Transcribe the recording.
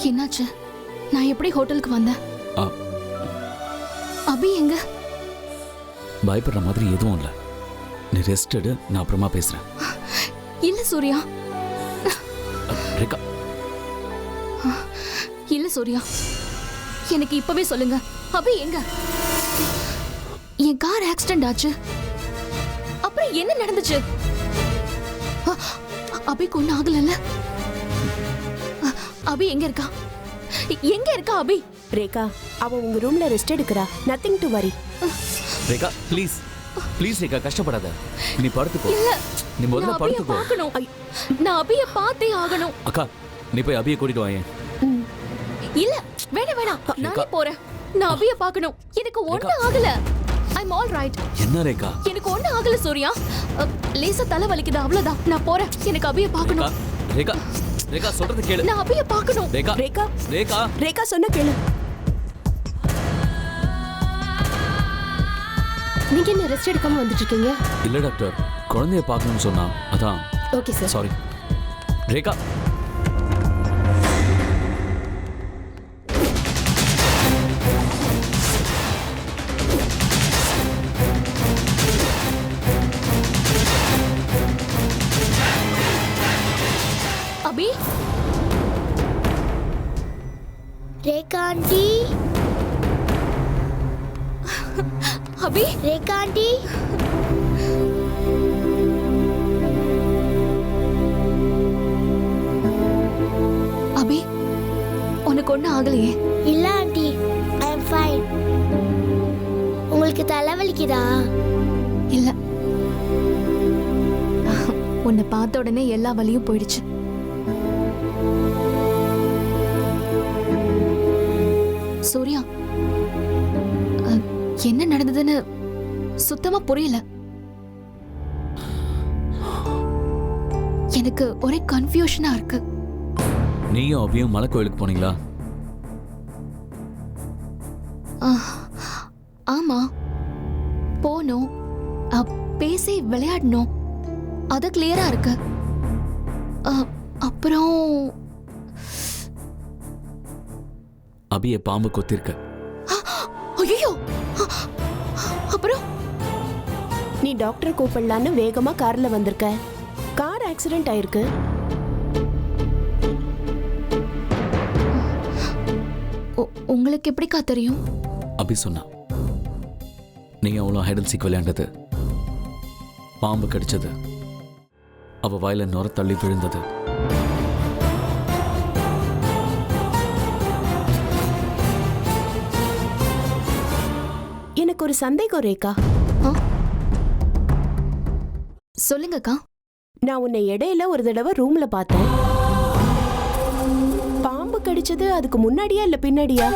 என்னாச்சு? நான் எப்படி ஹோட்டலுக்கு வந்தேன்? அபி எங்க? பயப்படுற மாதிரி எதுவும் இல்ல. நீ ரெஸ்ட் எடு, நான் அப்புறமா பேசுறேன். இல்ல சூர்யா. ரேகா. இல்ல சூர்யா, எனக்கு இப்பவே சொல்லுங்க, அபி எங்க? என் கார் ஆக்சிடென்ட் ஆச்சு, அப்புறம் என்ன நடந்துச்சு? அபிக்கு ஒன்னும் ஆகலல்ல? அபி எங்க இருக்கா? எங்க இருக்கா அபி? ரேகா, அவ உங்க ரூம்ல rest எடுக்கறா. Nothing to worry. Rekha please please Rekha, கஷ்டப்படாத. நீ படுத்துக்கோ. இல்ல, நீ முதல்ல படுத்துக்கோ. நான் அபியை பார்த்தே ஆகணும். அக்கா, நீ போய் அபியை கூட்டிட்டு வாயே. இல்ல வேணாம் வேணாம், நானே போறேன். நான் அபியை பார்க்கணும். எனக்கு ஒண்ணும் ஆகல. I'm all right. என்ன ரேகா? எனக்கு ஒண்ணும் ஆகல சூர்யா. லேசா தலை வலிக்குது, அவ்வளவுதான். நான் போறேன். எனக்கு அபியை பார்க்கணும். ரேகா ரேகா சொல்றது கேளு. நான் அபியை பார்க்கணும். ரேகா ரேகா ரேகா ரேகா சொன்ன கேளு. நீங்க என்ன ரெஸ்ட் எடுக்காம வந்துட்டு இருக்கீங்க? இல்ல டாக்டர், குழந்தைய பார்க்கணும்னு சொன்னா, அதான். Okay sir. சாரி ரேகா. அபி, ரேகா ஆண்டி. அபி, ரேகா ஆண்டி. அபி, உனக்கு ஒண்ணும் ஆகலையே? இல்ல ஆண்டி, ஐ அம் ஃபைன். உங்களுக்கு தலைவலிக்குதா? இல்ல, உன்னை பார்த்த உடனே எல்லா வலியும் போயிடுச்சு. சூர்யா, என்ன நடந்ததுன்னு சுத்தமா புரியல. எனக்கு ஒரே கன்ஃபியூஷனா இருக்கு. நீயும் அபியும் மலை கோயிலுக்கு போனீங்களா? ஆமா, போனோம். பேசி விளையாடணும். அது கிளியரா இருக்கு. அப்புறம் அபிய பாம்பு கொத்திருக்க. ஐயோ, அப்புறம் நீ டாக்டரை கூப்பிடலான்னு வேகமா கார்ல வந்திருக்க. கார் ஆக்சிடென்ட் ஆயிருக்கு. உங்களுக்கு எப்படிக்கா தெரியும்? அபி சொன்னா. நீங்க அவ்வளோ ஹைட் சீக் விளையாண்டது, பாம்பு கடிச்சது, அவ வாயில நுர தள்ளி விழுந்தது. எனக்கு ஒரு சந்தேகம் ரேகா. சொல்லுங்கக்கா. நான் உன்னை இடையில ஒரு தடவை ரூம்ல பார்த்தேன். பாம்பு கடிச்சது அதுக்கு முன்னாடியா இல்ல பின்னாடியா?